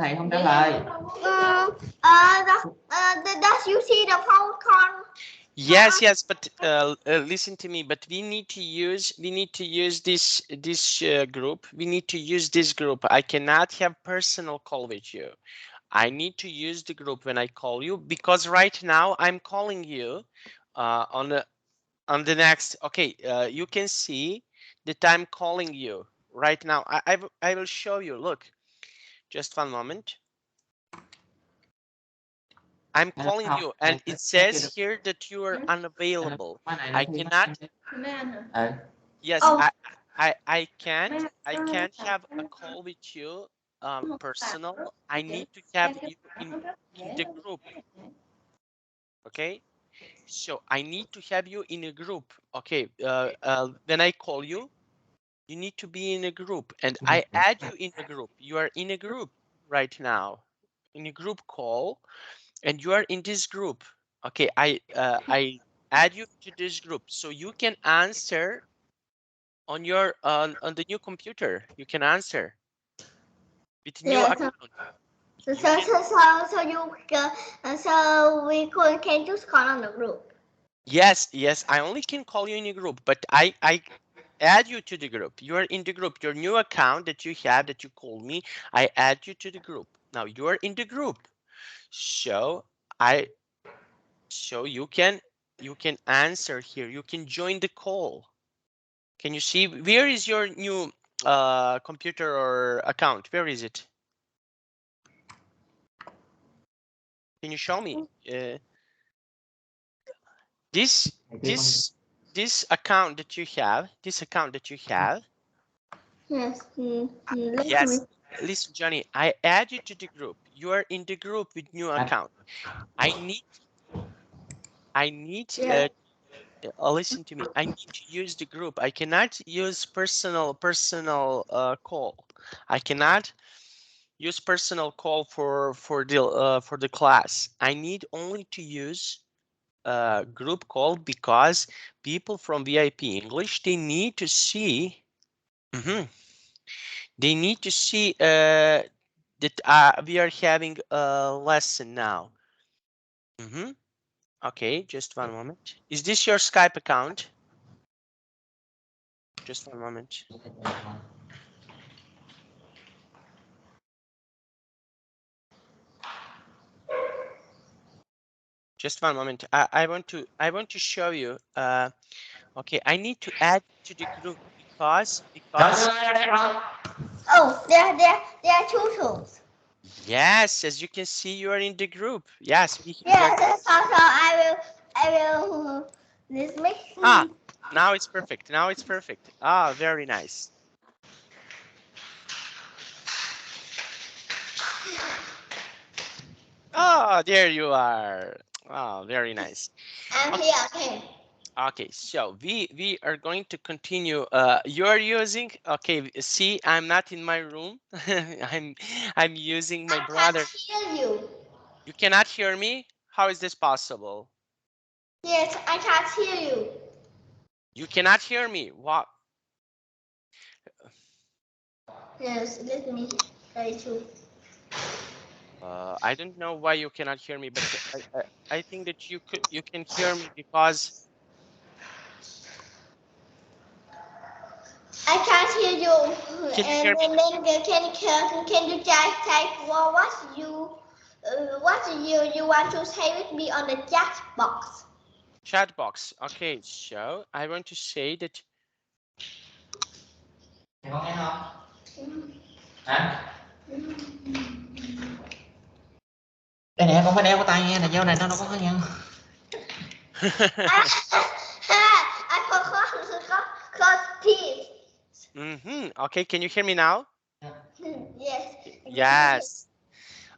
Thầy không trả lời. Does you see the PowerPoint? Yes, but listen to me. But we need to use this group. We need to use this group. I cannot have personal call with you. I need to use the group when I call you, because right now I'm calling you on the next. Okay, you can see that I'm calling you right now. I will show you. Look, just one moment. I'm calling you, and it says here that you are unavailable. I cannot. Yes, I can't have a call with you personal. I need to have you in the group. Okay, so I need to have you in a group. Okay, when I call you, you need to be in a group, and I add you in a group. You are in a group right now, in a group call, and you are in this group. Okay, I add you to this group, so you can answer on your on the new computer. You can answer with new account. So we can just call on the group. Yes, I only can call you in a group, but I add you to the group. You are in the group. Your new account that you have, that you call me, I add you to the group. Now you are in the group, so you can answer here. You can join the call. Can you see where is your new computer or account? Where is it? Can you show me? This account that you have, Yes. Yes. Listen, Johnny, I add you to the group. You are in the group with new account. I need listen to me. I need to use the group. I cannot use personal call. I cannot use personal call for the class. I need only to use group call, because people from VIP English, they need to see they need to see that we are having a lesson now. Okay, just one moment. Is this your Skype account? Just one moment. Just one moment. I want to show you. Okay, I need to add to the group because Oh, there are two tools. Yes, as you can see, you are in the group. Yes, yes. So I will this make. Now it's perfect. Very nice. Oh, there you are. Oh, very nice. I'm here. Okay. Okay, so we are going to continue. You're using, okay, see, I'm not in my room. I'm using my brother. I can't hear you. You cannot hear me? How is this possible? Yes, I can't hear you. You cannot hear me. What? Yes, let me try to. I don't know why you cannot hear me, but I think that you can hear me because I can't hear you. Can you hear me? And then can you just type what you want to say with me on the chat box? Chat box. Okay, so I want to say that. Có nghe không? Hả? Đây nè, con phải đeo cái tai nghe này vô này, nó đâu có nghe. I forgot peace. Okay, can you hear me now? Yes. Yes.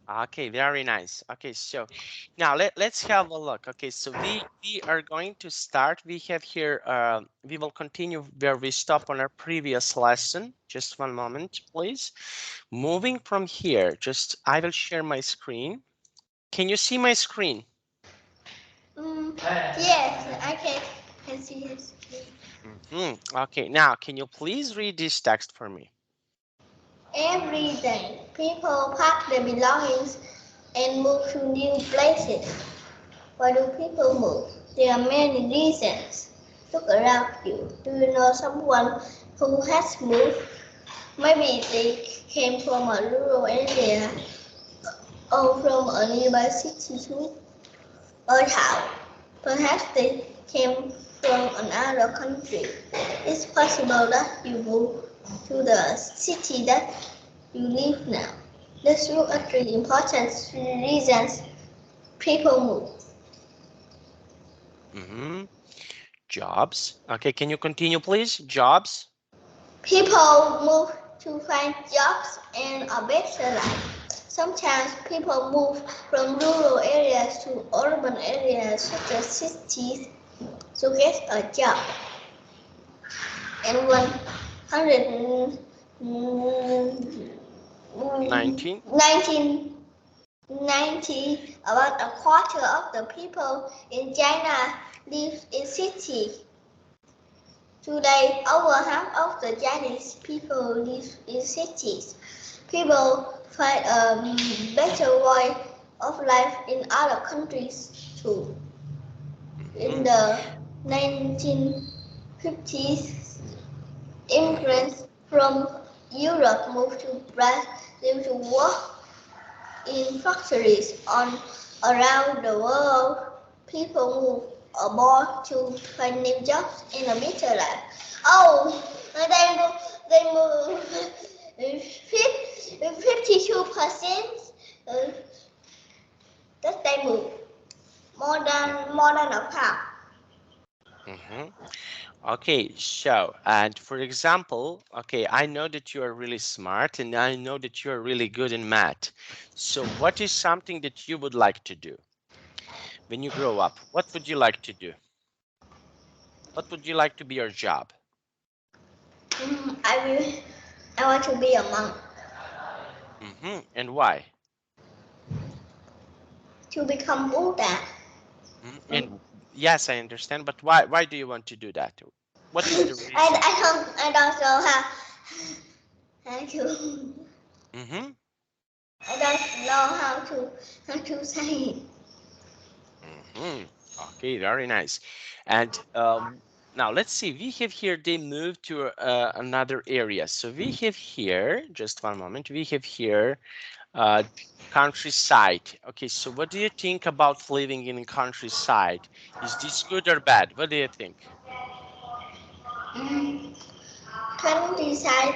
Okay, very nice. Okay, so now let's have a look. Okay, so we are going to start. We have here, we will continue where we stopped on our previous lesson. Just one moment, please. Moving from here, I will share my screen. Can you see my screen? Yes, I can see his screen. Okay, now can you please read this text for me? Every day, people pack their belongings and move to new places. Why do people move? There are many reasons. Look around you. Do you know someone who has moved? Maybe they came from a rural area or from a nearby city too, or town. Perhaps they came from another country. It's possible that you move to the city that you live now. Let's look at the important reasons people move. Jobs. Okay, can you continue, please? Jobs. People move to find jobs and a better life. Sometimes people move from rural areas to urban areas such as cities to get a job. And 1990, about a quarter of the people in China live in cities. Today, over half of the Chinese people live in cities. People find a better way of life in other countries too. In the 1950s, immigrants from Europe moved to Brazil to work in factories around the world. People move abroad to find new jobs in a better life. Oh, they move 52%. That they move more than a half. Okay, so, and for example, okay, I know that you are really smart and I know that you are really good in math. So what is something that you would like to do when you grow up? What would you like to do? What would you like to be your job? I want to be a monk. And why? To become Buddha. And yes, I understand, but why do you want to do that? What is the reason? I don't know how to. I don't know how to say it. Okay, very nice. And now let's see, we have here, they moved to another area. So we have here, just one moment, we have here countryside. Okay, so what do you think about living in countryside? Is this good or bad? What do you think? Countryside.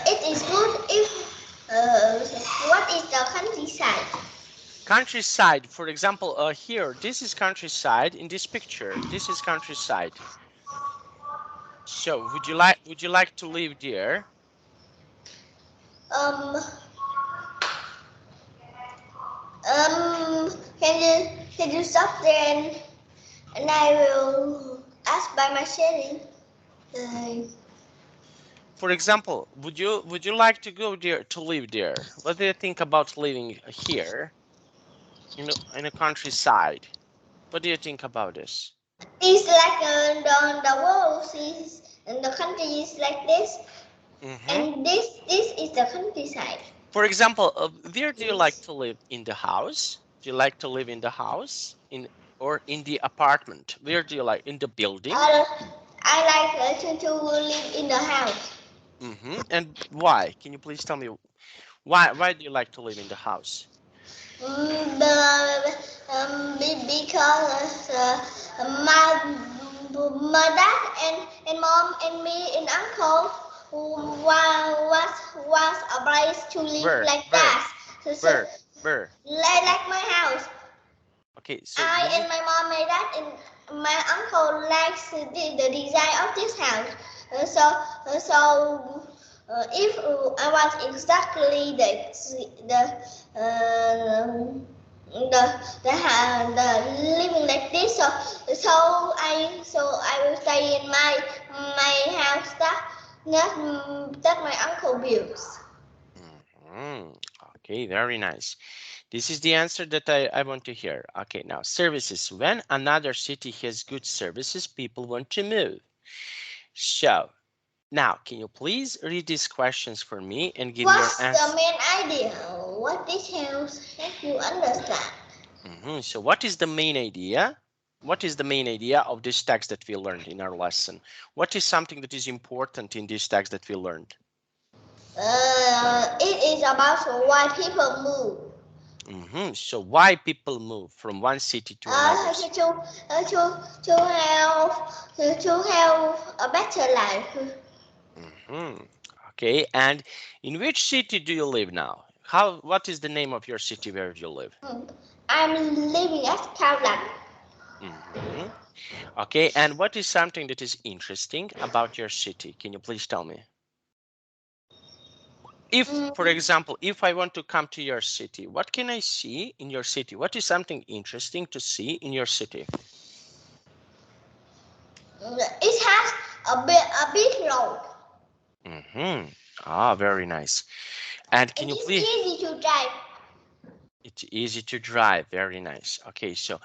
It is good if. What is the countryside? Countryside, for example, here, this is countryside in this picture. This is countryside. So would you like to live there? Can you stop there and I will ask by my sharing. For example, would you like to go there to live there? What do you think about living here in a countryside? What do you think about this? It's like the world is and the country is like this, and this is the countryside. For example, where do you like to live? In the house? Do you like to live in the house, or in the apartment? Where do you like? In the building? I like to live in the house. And why? Can you please tell me why do you like to live in the house? Because my dad and mom and me and uncle was obliged to live like that. Like my house. Okay, so I and my mom, my dad, and my uncle likes the design of this house. So if I want exactly the living like this, so I will stay in my house that my uncle builds. Okay, very nice. This is the answer that I want to hear. Okay, now services. When another city has good services, people want to move. So Now, can you please read these questions for me and give me your What's answer? the main idea? What details help you understand? So what is the main idea? What is the main idea of this text that we learned in our lesson? What is something that is important in this text that we learned? It is about why people move. So why people move from one city to another city? To have a better life. Okay, and in which city do you live now? What is the name of your city where you live? I'm living at Thailand. Okay, and what is something that is interesting about your city? Can you please tell me? If, for example, if I want to come to your city, what can I see in your city? What is something interesting to see in your city? It has a big road. Very nice. And can you please? It's easy to drive. It's easy to drive. Very nice. Okay, so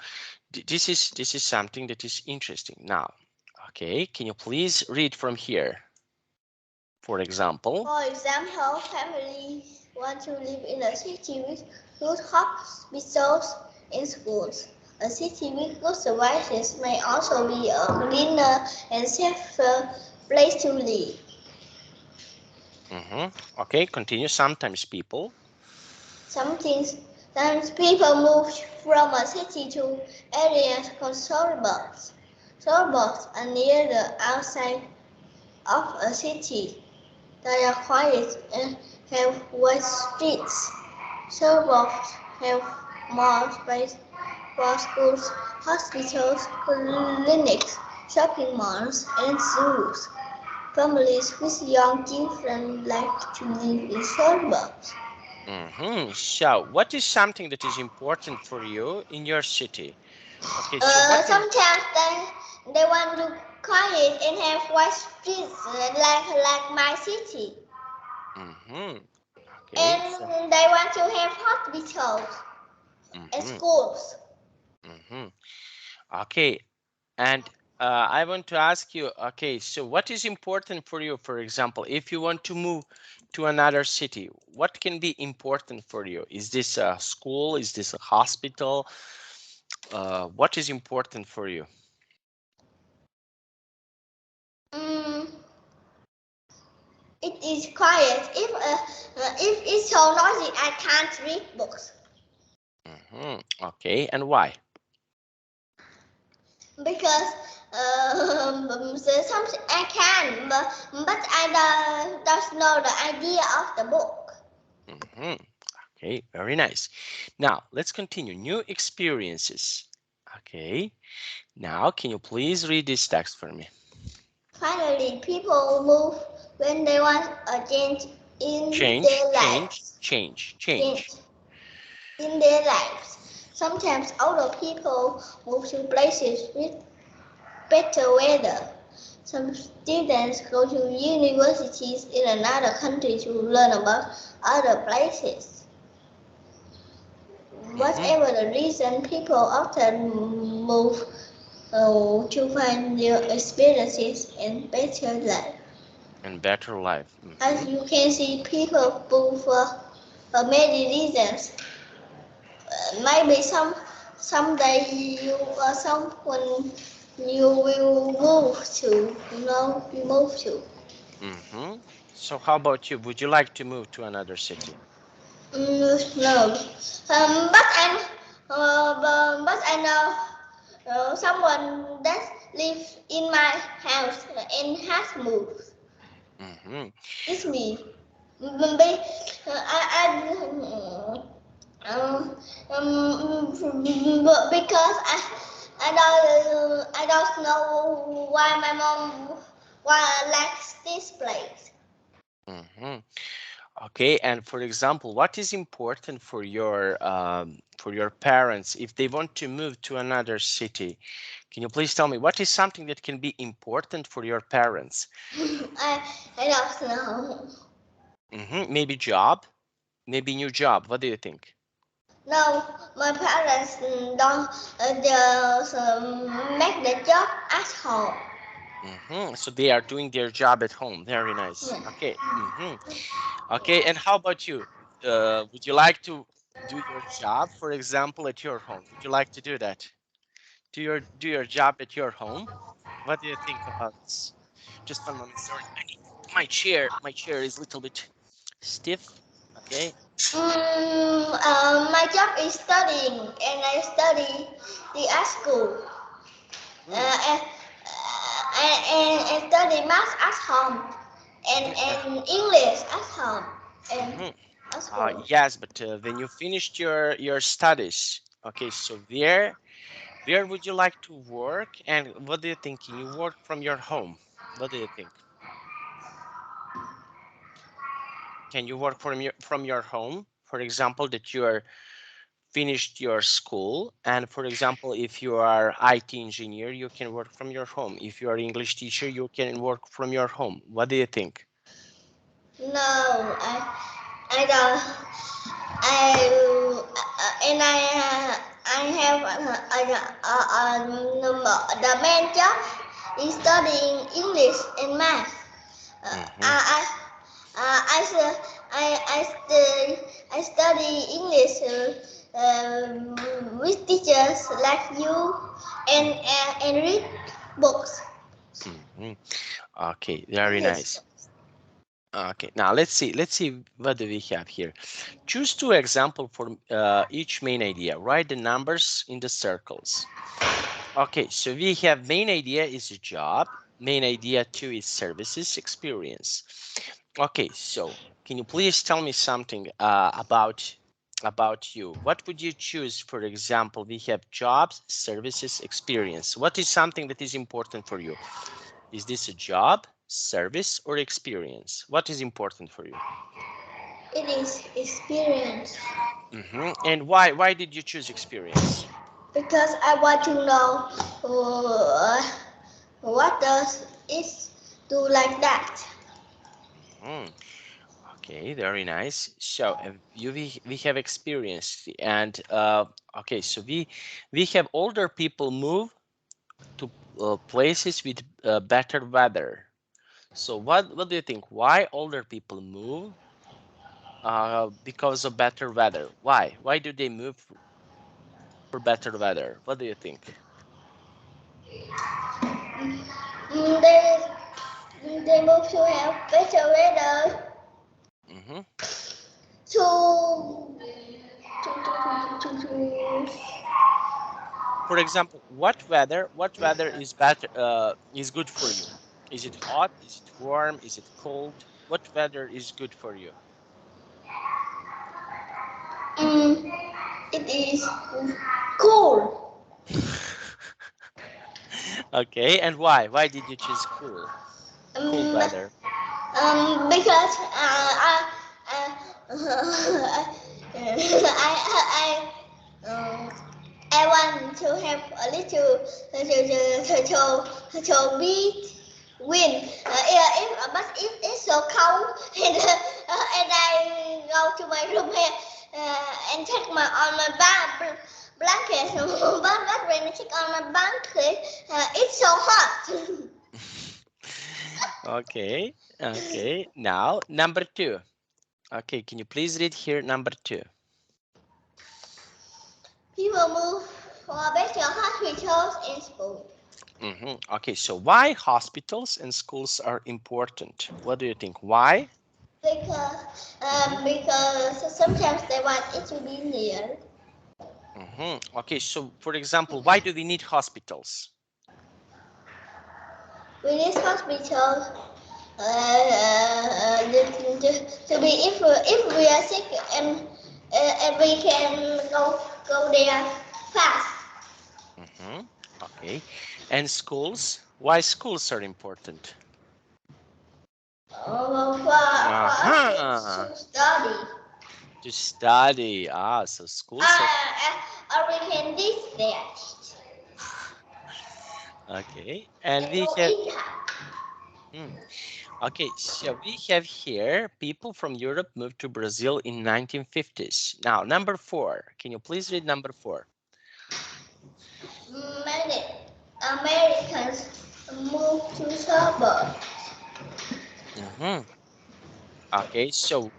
this is something that is interesting. Now, okay, can you please read from here? For example, Families want to live in a city with good hospitals and schools. A city with good services may also be a cleaner and safer place to live. Okay, continue. Sometimes people move from a city to areas called suburbs. Suburbs are near the outside of a city. They are quiet and have wide streets. Suburbs have more space for schools, hospitals, clinics, shopping malls, and zoos. Families with young children like to live in suburbs. So, what is something that is important for you in your city? Okay, so what is... Sometimes they want to quiet and have wide streets like my city. Okay, And they want to have hospitals and schools. Okay, and I want to ask you, okay, so what is important for you, for example, if you want to move to another city, what can be important for you? Is this a school? Is this a hospital? What is important for you? It is quiet. If it's so noisy, I can't read books. Okay, and why? Because something I can, but I don't know the idea of the book. Okay, very nice. Now, let's continue. New experiences. Okay, now can you please read this text for me? Finally, people move when they want a change in their lives. Change. In their lives. Sometimes older people move to places with better weather. Some students go to universities in another country to learn about other places. Whatever the reason, people often move to find new experiences and better life. As you can see, people move for many reasons. Maybe someday you or someone you will move to. You move to. So how about you? Would you like to move to another city? No. But I know someone that lives in my house and has moved. It's me. Maybe because I don't know why my mom likes this place. Okay, and for example, what is important for your parents if they want to move to another city? Can you please tell me what is something that can be important for your parents? I don't know. Maybe job, maybe new job. What do you think? No, my parents don't just make the job at home. So they are doing their job at home. Very nice. Okay. Okay. And how about you? Would you like to do your job, for example, at your home? Would you like to do that? Do your job at your home? What do you think about this? Just 1 moment. Sorry, I need my chair. My chair is a little bit stiff. Okay. My job is studying, and I study at school. And study math at home, and English at home, and at school. Yes, but when you finished your studies, okay, so where would you like to work, and what do you think? Can you work from your home? What do you think? Can you work from your home? For example, that you are finished your school, and for example, if you are IT engineer, you can work from your home. If you are English teacher, you can work from your home. What do you think? No, I don't. I and I have the main job is studying English and math. I study English with teachers like you, and read books. Okay, very nice. Okay, now let's see what do we have here. Choose two examples for each main idea. Write the numbers in the circles. Okay, so we have main idea is a job. Main idea 2 is services experience. Okay, so can you please tell me something about you? What would you choose? For example, we have jobs, services, experience. What is something that is important for you? Is this a job, service, or experience? What is important for you? It is experience. And why did you choose experience? Because I want to know what does it do like that. Okay, very nice. So we have experience, and okay, so we have older people move to places with better weather. So what do you think? Why older people move? Because of better weather. Why do they move for better weather? What do you think? They move to have better weather. For example, what weather is better is good for you? Is it hot? Is it warm? Is it cold? What weather is good for you? It is cool. Okay, and why? Why did you choose cool weather? Because I want to have a little beat wind. If it's so cold, and I go to my room here and take my blanket, but when I take on my blanket, it's so hot. Okay. Now number 2. Okay, can you please read here number 2? People move for better hospitals and schools. Okay, so why hospitals and schools are important? What do you think? Why? Because sometimes they want it to be near. Okay, so for example, why do we need hospitals? We need hospitals to be if we are sick and we can go there fast. Okay, and schools? Why schools are important? For us to study. To study. So schools Or we can teach that. Okay, and we have okay, so we have here people from Europe moved to Brazil in 1950s. Now, number 4. Can you please read number 4? Many Americans Move to suburb. Okay, so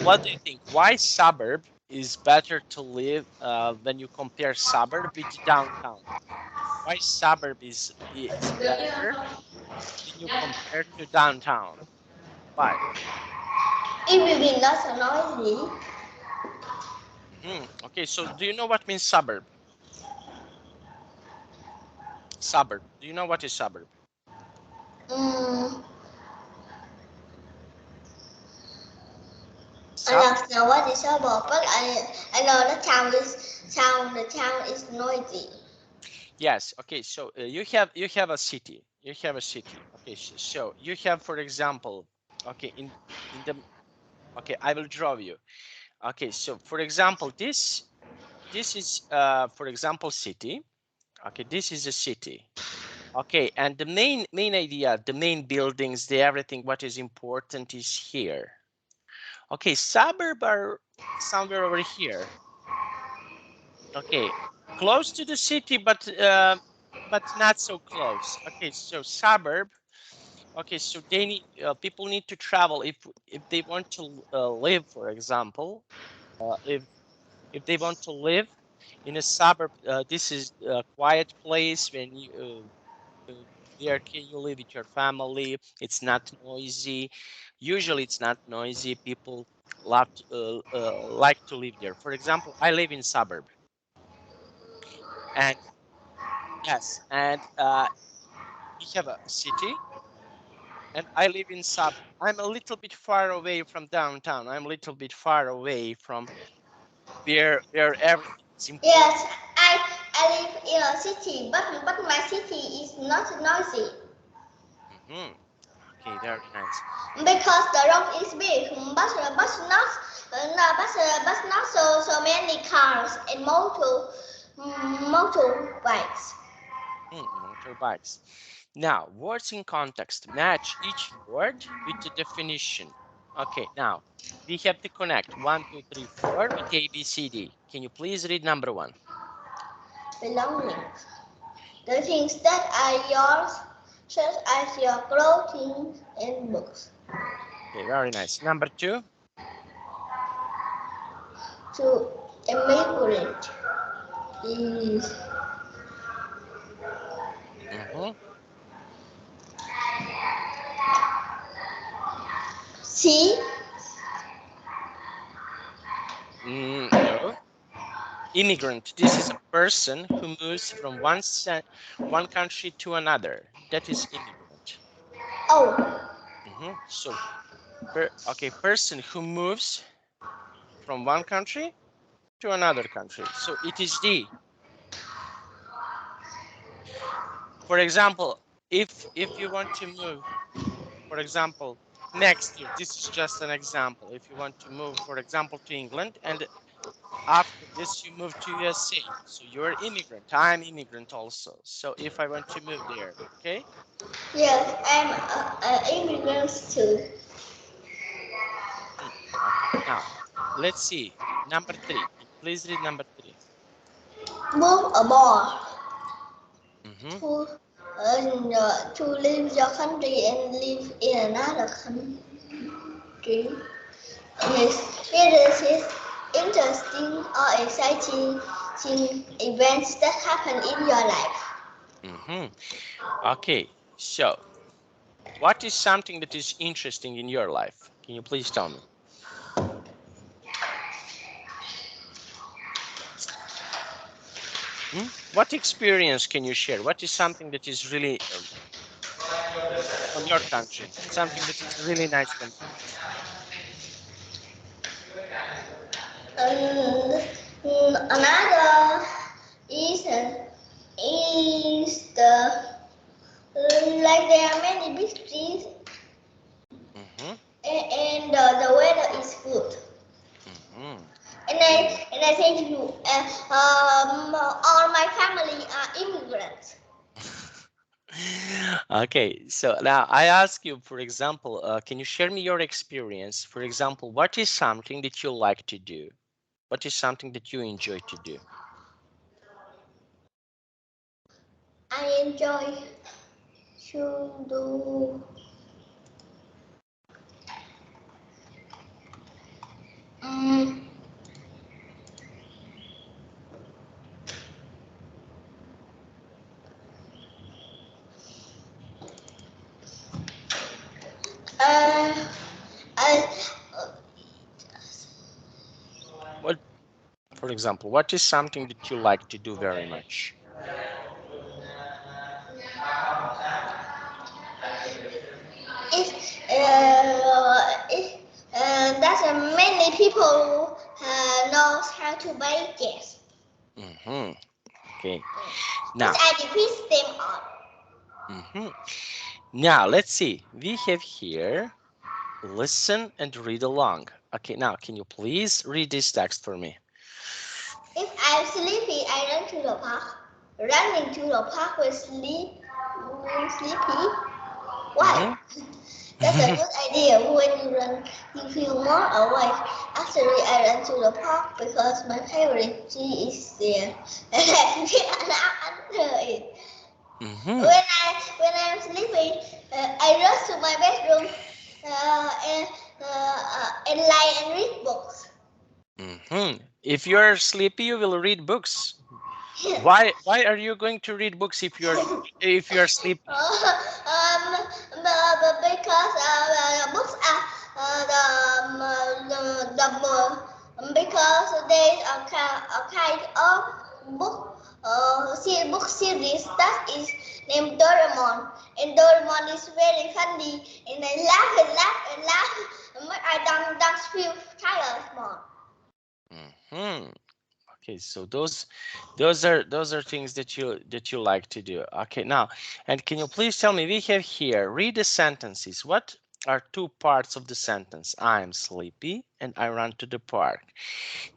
what do you think? Why suburb is better to live when you compare suburb with downtown? Why suburb is better when you compare to downtown? Why? It will be not so noisy. Okay, so do you know what means suburb? Suburb. Do you know what is suburb? I don't know what is suburb, but I know the town is noisy. Yes. Okay. So you have a city. You have a city. Okay. So you have, for example, okay, in the okay, I will draw you. Okay. So for example, this is for example city. Okay. This is a city. Okay. And the main idea, the main buildings, the everything, what is important is here. Okay. Suburb are somewhere over here. Okay, close to the city, but not so close. Okay, so suburb. Okay, so they need people need to travel if they want to live, for example, if they want to live in a suburb. This is a quiet place when you there can you live with your family. It's not noisy. Usually, it's not noisy. People love like to live there. For example, I live in suburb. And yes, and we have a city, and I live in suburb. I'm a little bit far away from downtown. I'm a little bit far away from where everything is important. Yes, I live in a city, but my city is not noisy. Okay, very nice. Because the road is big, but not so many cars and motorbikes. Motorbikes. Now, words in context. Match each word with the definition. Okay, now we have to connect 1, 2, 3, 4 with A, B, C, D. Can you please read number 1? Belongings. The things that are yours, such as your clothing and books. Okay, very nice. Number 2? To immigrant is C. No. Immigrant. This is a person who moves from one country to another. That is immigrant. Oh. So, okay, person who moves from one country to another country. So it is D. For example, if you want to move, for example, next year, this is just an example. If you want to move, for example, to England, and after this you move to USA, so you're immigrant. I'm immigrant also. So if I want to move there, okay? Yes, I'm an immigrant too. Okay, now let's see. Number 3. Can you please read number 3? Move abroad to leave your country and live in another country. It is interesting or exciting events that happen in your life. Okay, so what is something that is interesting in your life? Can you please tell me? What experience can you share? What is something that is really from your country? Something that is really nice from your country? Another is the like there are many big trees and the weather is good. And I think all my family are immigrants. Okay, so now I ask you, for example, can you share me your experience? For example, what is something that you like to do? What is something that you enjoy to do? I enjoy to do. What, for example, what is something that you like to do very much? That's many people knows how to bake. Yes. Okay. Now, which I decrease them on. Now let's see. We have here listen and read along. Okay. Now, can you please read this text for me? If I'm sleepy, I run to the park. Running to the park will sleepy. Why? That's a good idea. When you run, you feel more awake. Actually, I run to the park because my favorite tree is there. And I get under it. When I'm sleepy, I rush to my bedroom and lie and read books. If you're sleepy, you will read books. Why are you going to read books if you're sleepy? Because books are because there is a kind of book series that is named Doraemon, and Doraemon is very funny, and I laugh and laugh and laugh, but I don't feel tired more. Okay, so those are things that you like to do. Okay, now, and can you please tell me, we have here, read the sentences. What are two parts of the sentence? I'm sleepy and I run to the park.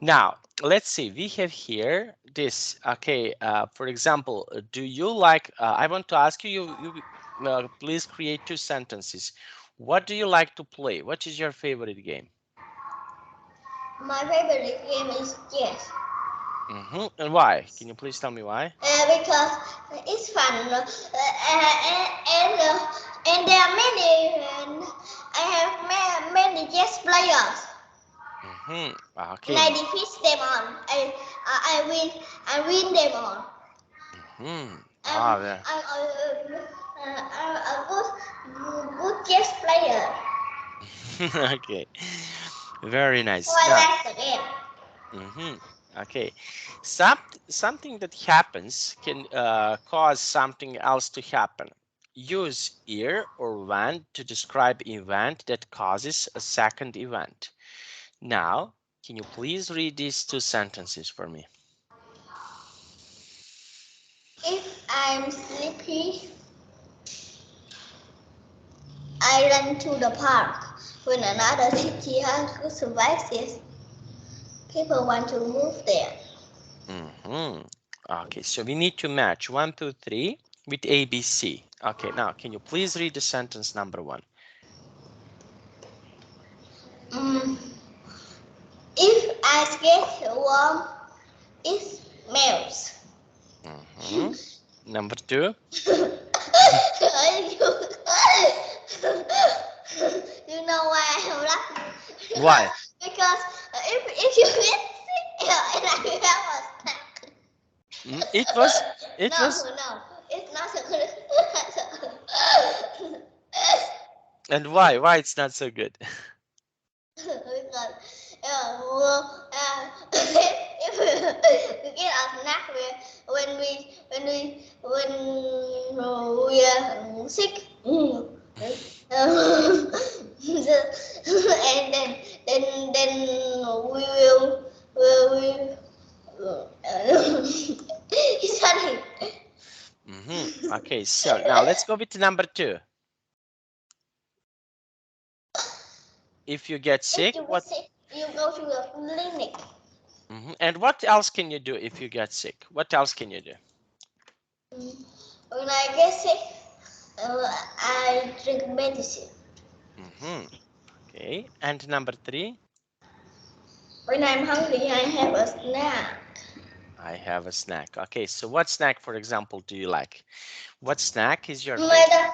Now, let's see, we have here this. Okay, for example, do you like, I want to ask you, please create two sentences. What do you like to play? What is your favorite game? My favorite game is chess. And why? Can you please tell me why? Because it's fun, and there are many. And I have many chess players. Okay. And I defeat them all. I win them all. I'm a good chess player. Okay. Very nice. So I like the game. Okay. Something that happens can cause something else to happen. Use "er" or "when" to describe event that causes a second event. Now, can you please read these two sentences for me? If I'm sleepy, I run to the park. When another city has good services, people want to move there. Okay, so we need to match 1, 2, 3 with ABC. Okay, now can you please read the sentence number 1? If I get warm, it melts. Number 2. You know why I'm laughing? Why? Because if you get sick and I have a snack. It was. No, it's not so good. And why? Why it's not so good? Because if we get a snack when we are sick, and then we will sorry. Okay, so now let's go with number 2. If you get sick, you go to the clinic. And what else can you do if you get sick? What else can you do? When I get sick, I drink medicine. Okay, and number 3? When I'm hungry, I have a snack. I have a snack. Okay, so what snack, for example, do you like? What snack is your favorite?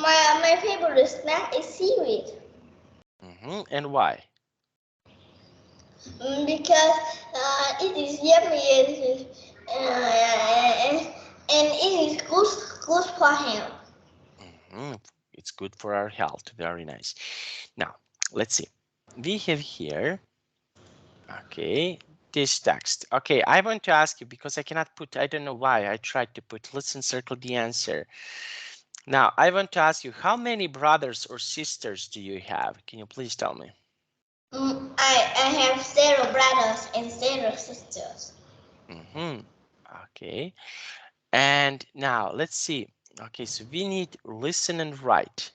My, my favorite snack is seaweed. And why? Because it is yummy and it is good for health. It's good for our health. Very nice. Now, let's see. We have here, okay, this text. Okay, I want to ask you because I cannot put, I don't know why I tried to put, let's encircle the answer. Now, I want to ask you, how many brothers or sisters do you have? Can you please tell me? I have 0 brothers and 0 sisters. Okay. And now let's see. Okay, so we need listen and write.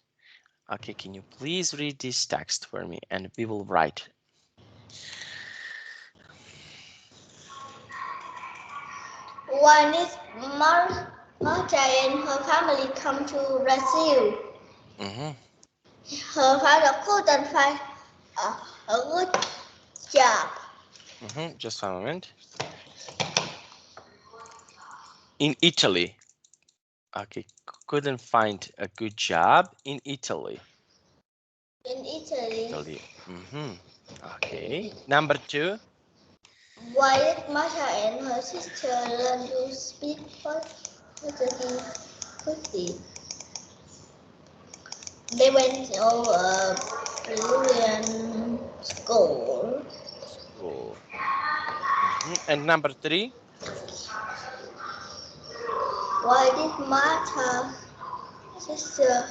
Okay, can you please read this text for me and we will write. One is Marta and her family come to Brazil. Her father couldn't find a good job. Just one moment. In Italy. Okay, couldn't find a good job in Italy. In Italy. Okay. Number 2. Why did Marta and her sister learn to speak Portuguese quickly? They went to a Brazilian school. And number 3. Why did Marta's sister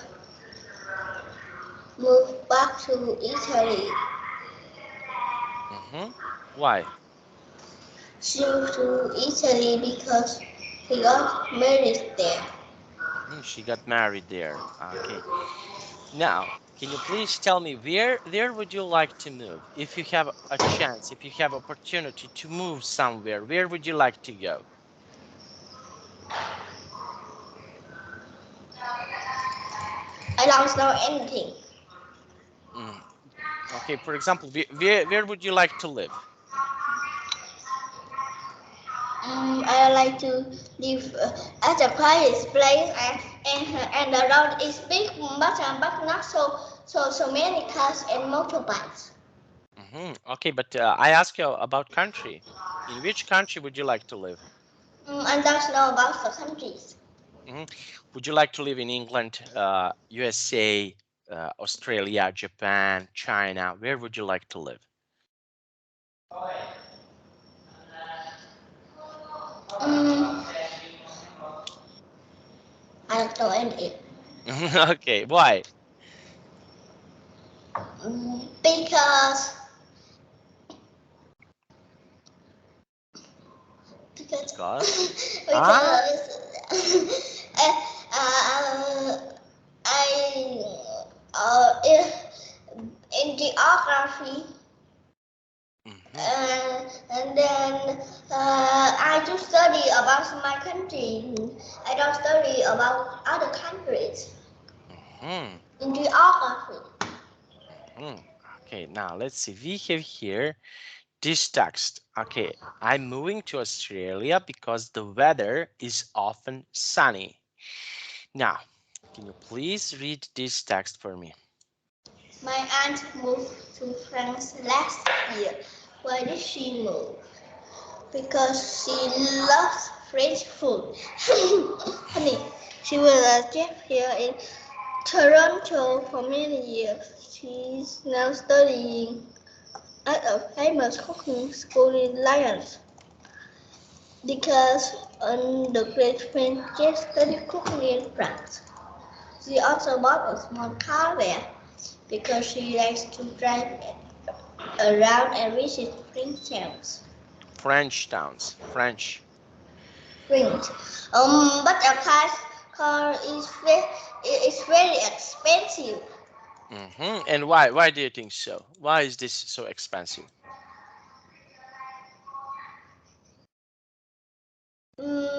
move back to Italy? Why? She moved to Italy because she got married there. She got married there. Okay. Now, can you please tell me where would you like to move? If you have a chance, if you have opportunity to move somewhere, where would you like to go? I don't know anything. Okay, for example, where would you like to live? I like to live at a quiet place and the road is big but not so many cars and motorbikes. Okay, but I ask you about country. In which country would you like to live? I don't know about the countries. Would you like to live in England, USA, Australia, Japan, China? Where would you like to live? I don't know any. Okay, why? Because Because? I in geography and then I just study about my country. I don't study about other countries. In geography. Okay, now let's see. We have here this text. Okay, I'm moving to Australia because the weather is often sunny. Now, can you please read this text for me? My aunt moved to France last year. Why did she move? Because she loves French food. Honey, she was a chef here in Toronto for many years. She's now studying at a famous cooking school in Lyons. Because the great French chef studied cooking in France. She also bought a small car there because she likes to drive around and visit French towns. French towns. French. French. But a car is very expensive. And why? Why do you think so? Why is this so expensive?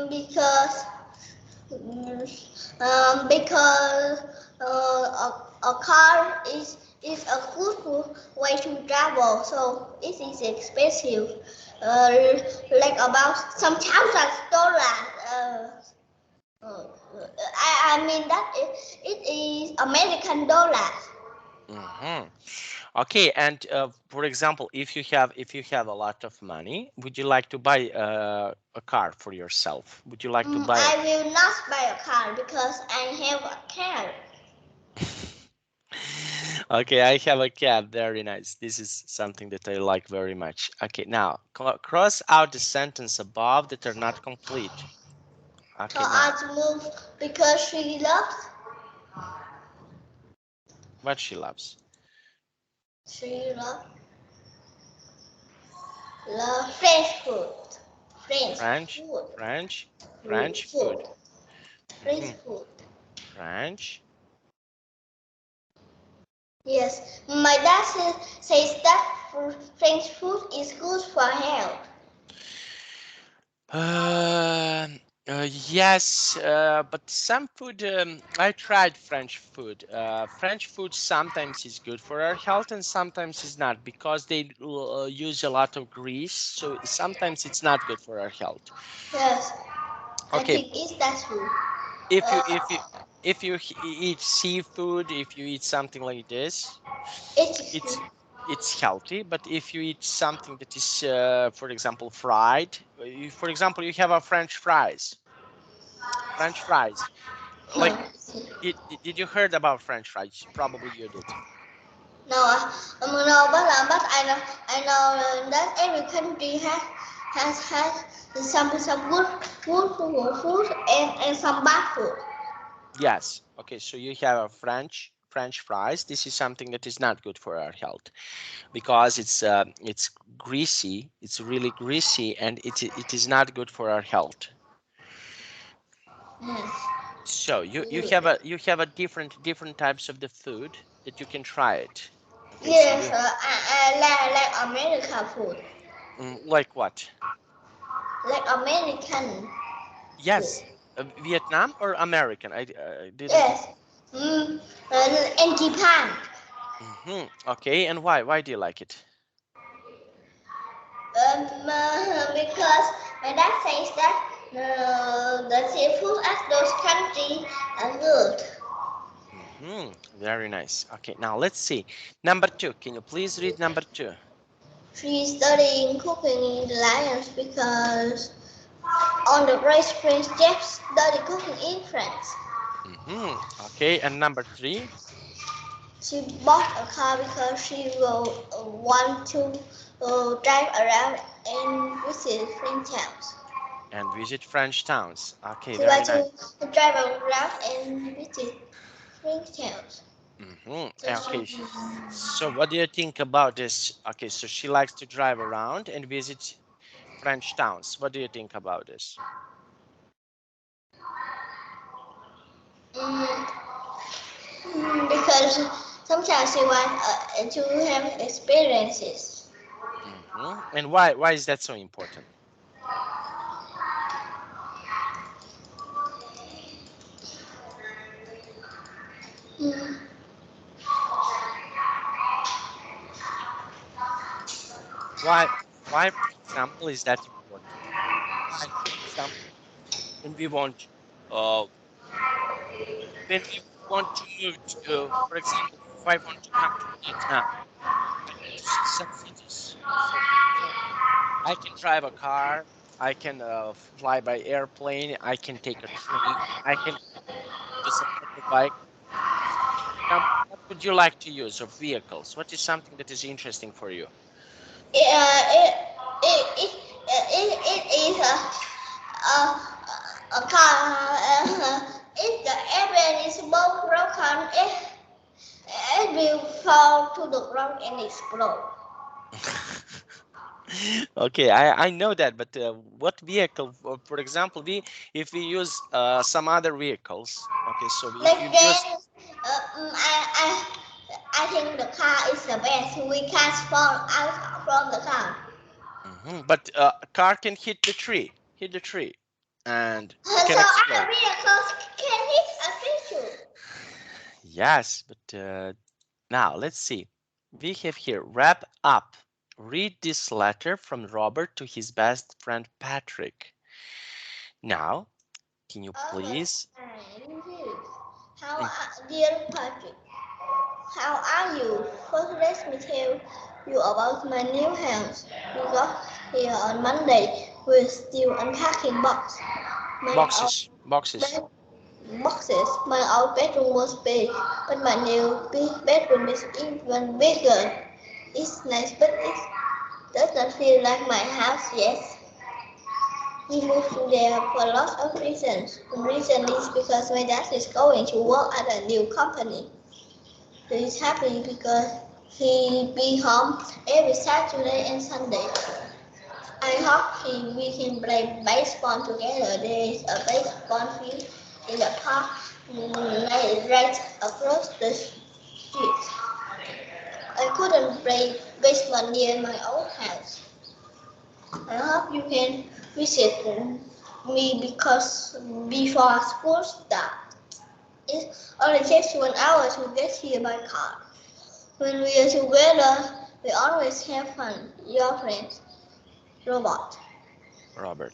Because a car is It's a good way to travel, so it is expensive, like about some $1,000. I mean that it is American dollars. Okay, and for example, if you have a lot of money, would you like to buy a car for yourself? Would you like to buy? I will not buy a car because I have a car. Okay, I have a cat. Very nice. This is something that I like very much. Okay, now cross out the sentence above that are not complete. Okay, now. To move because she loves. What she loves? She loves French food. French food. French food. French. Yes, my dad says that French food is good for health. Yes, but some food, I tried French food. French food sometimes is good for our health and sometimes is not because they use a lot of grease. So sometimes it's not good for our health. Yes, I Okay. think it's that food. If you eat seafood, if you eat something like this, it's healthy. But if you eat something that is, for example, fried, for example, you have a French fries. Like, did you heard about French fries? Probably you did. No, no, but I know that every country has some good food and some bad food. Yes. Okay. So you have a French fries. This is something that is not good for our health because it's greasy. It's really greasy, and it is not good for our health. Yes. So you have a different types of the food that you can try it. Okay, Yes, so I like American food. like what? Like American. Yes, Vietnam or American? I didn't. Yes. And Japan. Okay, and why? Why do you like it? Because my dad says that the seafood at those countries are good. Very nice. Okay, now let's see. Number 2. Can you please read number 2? She's studying cooking in the Lions because on the great French chefs study cooking in France. Okay, and number 3? She bought a car because she will want to drive around and visit French towns. And visit French towns. Okay, She very wants nice. to drive around and visit French towns. Okay, so what do you think about this? Okay, so she likes to drive around and visit French towns. What do you think about this? Because sometimes she wants to have experiences. And why is that so important? Why, for example, is that important? Why, for example, when we want, uh, when we want to move to, for example, if I want to come to Vietnam, I need to see some cities. So I can drive a car, I can fly by airplane, I can take a train, I can use a motorbike. For example, what would you like to use of vehicles? What is something that is interesting for you? It is a car. If the airplane is broken, it will fall to the ground and explode. Okay, I know that, but what vehicle? For example, if we use some other vehicles. Okay, so if you use. I think the car is the best. We can't fall out from the car. But a car can hit the tree, and can So explode. other vehicles can hit a picture. Yes, but Now, let's see. We have here, wrap up. Read this letter from Robert to his best friend, Patrick. Now, can you please? Dear Patrick, how are you? First, let me tell you about my new house. We got here on Monday. We're still unpacking Boxes. boxes. My old bedroom was big, but my new bedroom is even bigger. It's nice, but it doesn't feel like my house yet. We moved to there for lots of reasons. One reason is because my dad is going to work at a new company. He's happy because he'll be home every Saturday and Sunday. I hope we can play baseball together. There is a baseball field in the park right across the street. I couldn't play baseball near my old house. I hope you can visit me because before school starts. It only takes 1 hour to get here by car. When we are together, we always have fun. Your friends, Robert.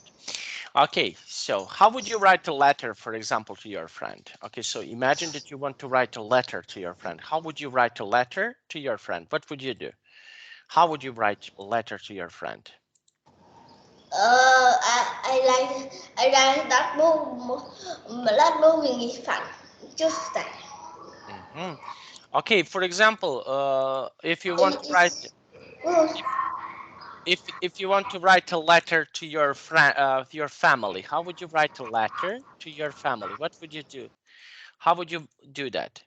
Okay, so how would you write a letter, for example, to your friend? Okay, so imagine that you want to write a letter to your friend. How would you write a letter to your friend? What would you do? How would you write a letter to your friend? I like that moving is fun. Just that. Okay, for example, if you want to write, if you want to write a letter to your friend, your family, how would you write a letter to your family? What would you do? How would you do that?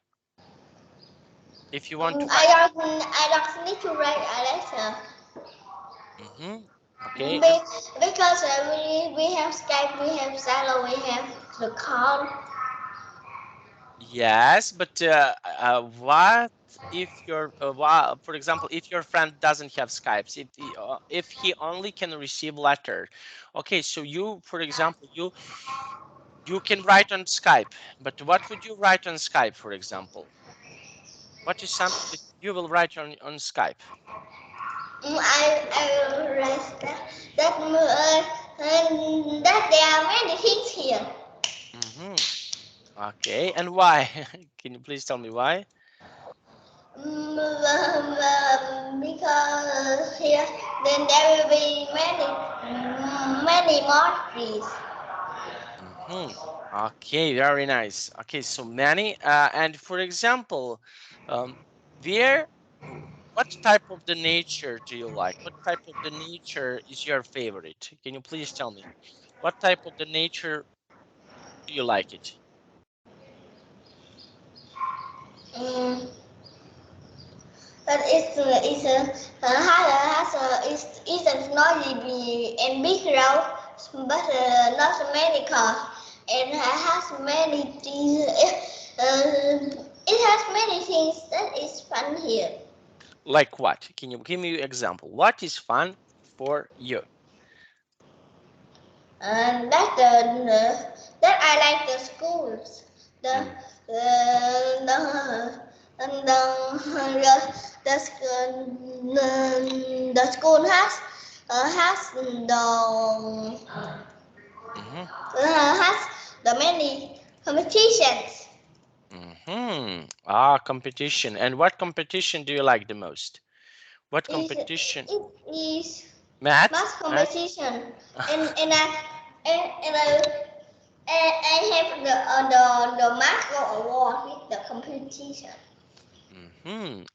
If you want to write, I don't need to write a letter. Okay. Because we have Skype, we have Zalo, we have the call. Yes, but what if your, for example, if your friend doesn't have Skypes, if he only can receive letter, okay, so you, for example, you can write on Skype, but what would you write on Skype, for example? What is something that you will write on Skype? I will write that there are many things here. Okay, and why? Can you please tell me why? Because here then there will be many more trees. Okay, very nice. Okay, so many, and for example, where, what type of the nature do you like? What type of the nature is your favorite? Can you please tell me? What type of the nature do you like it? But isn't noisy and big road, but not so many cars, and has many things. It has many things that is fun here. Like what? Can you give me an example? What is fun for you? And that I like the schools. The school has the many competitions. Competition. And what competition do you like the most? What competition? It is Math? math competition, and I have the math award with the competition.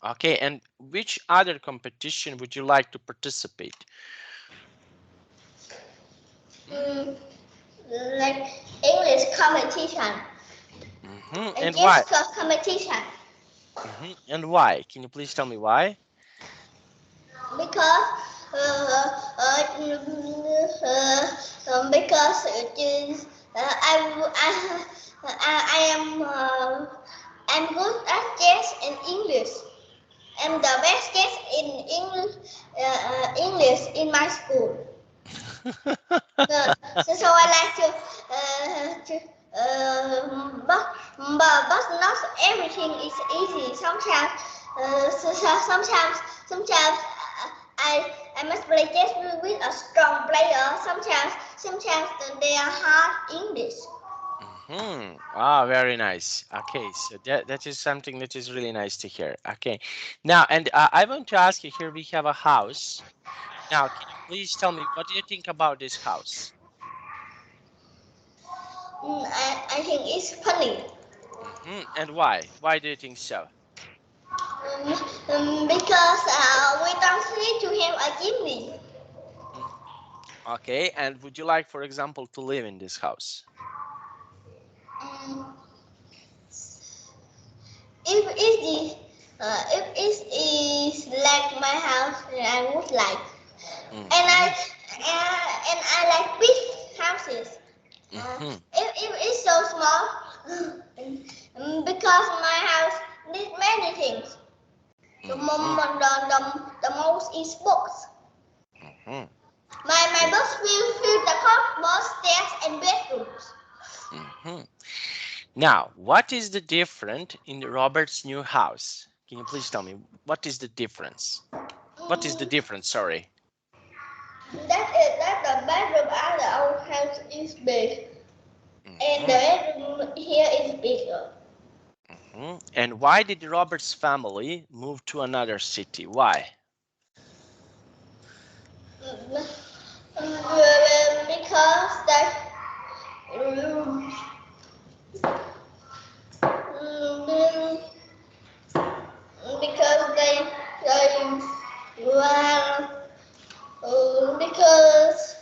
Okay, and which other competition would you like to participate? Like English competition. And why? Competition. And why? Can you please tell me why? Because because it is I'm good at chess and English. I'm the best chess in English in my school. So I like but not everything is easy. Sometimes Sometimes I must play chess with a strong player. Sometimes they are hard English. Very nice. Okay, so that is something that is really nice to hear. Okay, now, and I want to ask you, here we have a house. Now, can you please tell me, what do you think about this house? I think it's funny. And why? Why do you think so? Because we don't need to have a chimney. Okay, and would you like, for example, to live in this house? If it is like my house, I would like. And I like big houses. If it's so small, because my house needs many things. The most is books. My books will fill the cupboards, stairs, and bedrooms. Now, what is the difference in Robert's new house? Can you please tell me, what is the difference? What is the difference? Sorry. That the bedroom at the old house is big, and the bedroom here is bigger. And why did Robert's family move to another city? Why? Because well, because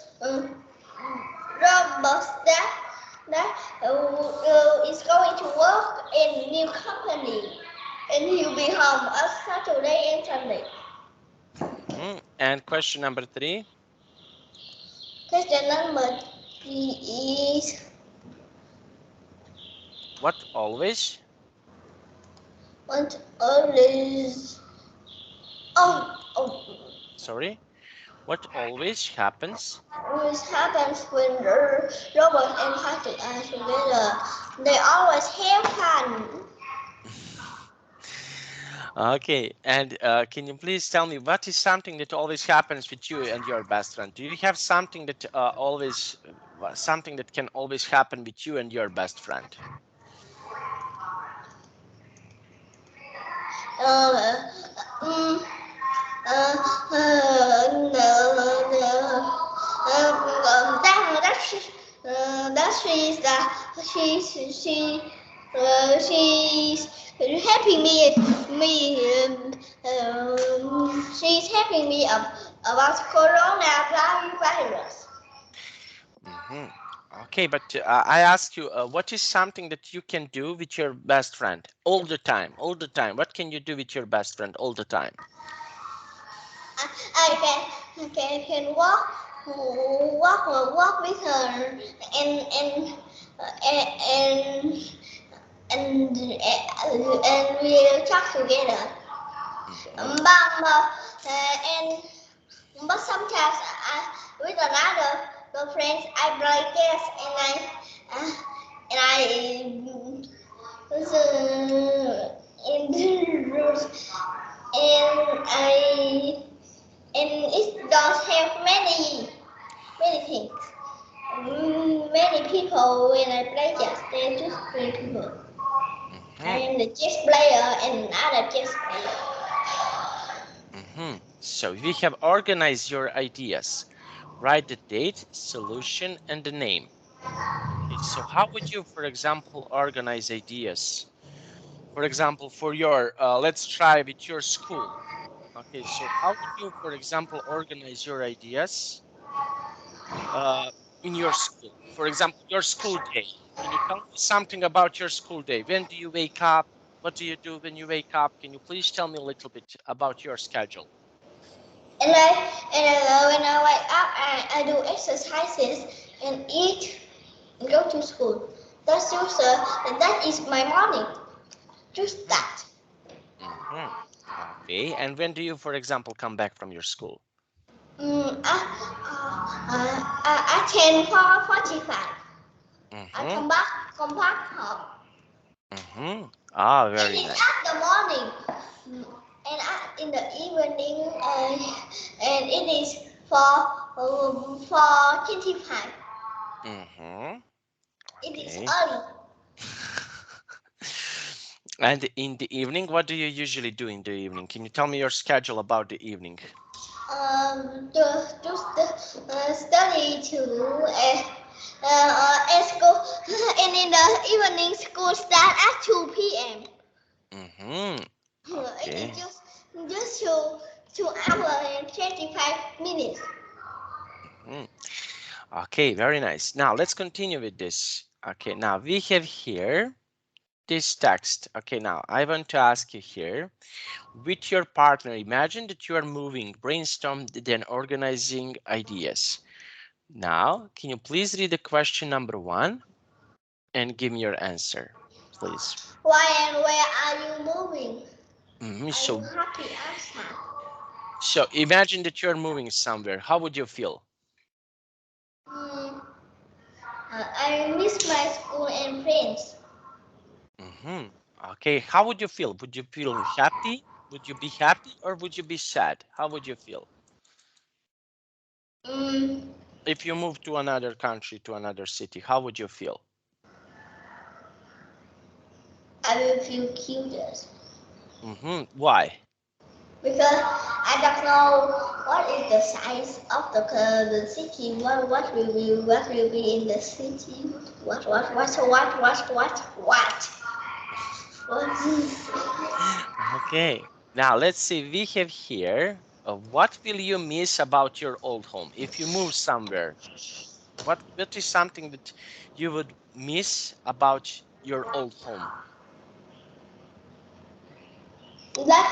Robert that is going to work in new company, and he'll be home on Saturday and Sunday. And question number 3. Question number 3 is what always? What always? Sorry. What always happens? Always happens when Robert and Patrick are together. They always have fun. Okay, and can you please tell me, what is something that always happens with you and your best friend? Do you have something that something that can always happen with you and your best friend? She's helping she's helping me about coronavirus. Okay, but I ask you, what is something that you can do with your best friend all the time? All the time. What can you do with your best friend all the time? I can walk with her and we'll talk together. But sometimes with another friends I play chess and it does have many things. Many people when I play chess, they just 3 people. I am the chess player and another chess player. So we have organized your ideas. Write the date, solution, and the name. Okay, so how would you, for example, organize ideas? For example, for your, let's try with your school. Okay, so how would you, for example, organize your ideas in your school? For example, your school day. Can you tell me something about your school day? When do you wake up? What do you do when you wake up? Can you please tell me a little bit about your schedule? And when I wake up, I do exercises and eat and go to school. That is my morning. Just that. Okay, and when do you, for example, come back from your school? At 10:45. I come back home. Very nice. At the morning. And in the evening, and it is for 25. It is early. And in the evening, what do you usually do in the evening? Can you tell me your schedule about the evening? Study at school, and in the evening, school start at 2 p.m. Okay. It is just 2 hours and 25 minutes. Okay, very nice. Now let's continue with this. Okay, now we have here this text. Okay, now I want to ask you here, with your partner, imagine that you are moving, brainstorm, then organizing ideas. Now, can you please read the question number 1 and give me your answer, please? Why and where are you moving? So, are you happy outside? So imagine that you're moving somewhere. How would you feel? I miss my school and friends. Okay, how would you feel? Would you feel happy? Would you be happy or would you be sad? How would you feel? If you move to another country, to another city, how would you feel? I will feel curious. Why? Because I don't know what is the size of the city. What will be in the city? What? Okay, now let's see. We have here. What will you miss about your old home if you move somewhere? What is something that you would miss about your old home? That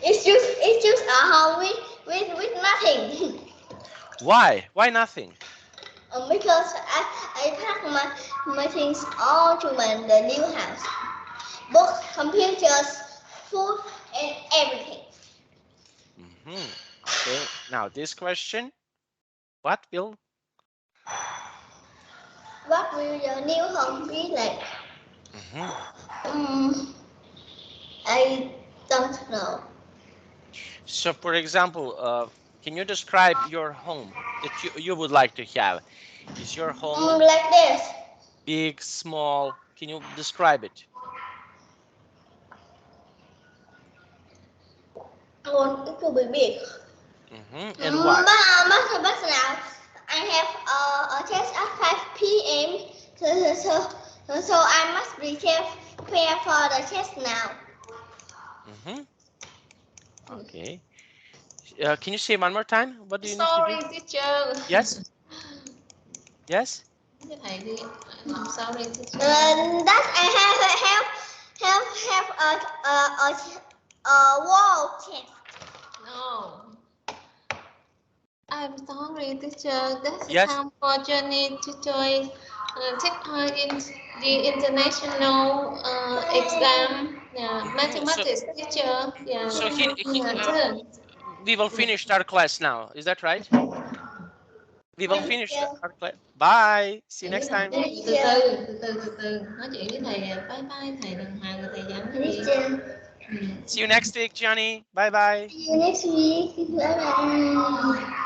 it's just a home with nothing. Why? Why nothing? Because I pack my things all to the new house. Books, computers, food, and everything. Okay. Now this question. What will your new home be like? I don't know. So, for example, can you describe your home that you would like to have? Is your home like this? Big, small? Can you describe it? I want it to be big. And why? But now I have a test at 5 p.m. So I must prepare for the test now. Okay. Can you say one more time? What do you need to do? Sorry, teacher. Yes. Yes. Sorry, teacher. That I have a wall test. No. I'm sorry, teacher. That's Yes. time for Jenny to join take part in the international exam. Yeah, mathematics teacher. Yeah. So Turn. we will finish our class now. Is that right? We will finish our class. Bye. See you next time. Từ từ. Nói chuyện với thầy. Bye bye thầy đừng hoàng rồi thầy dẫn cái gì. See you next week, Johnny. Bye bye. See you next week. Bye bye.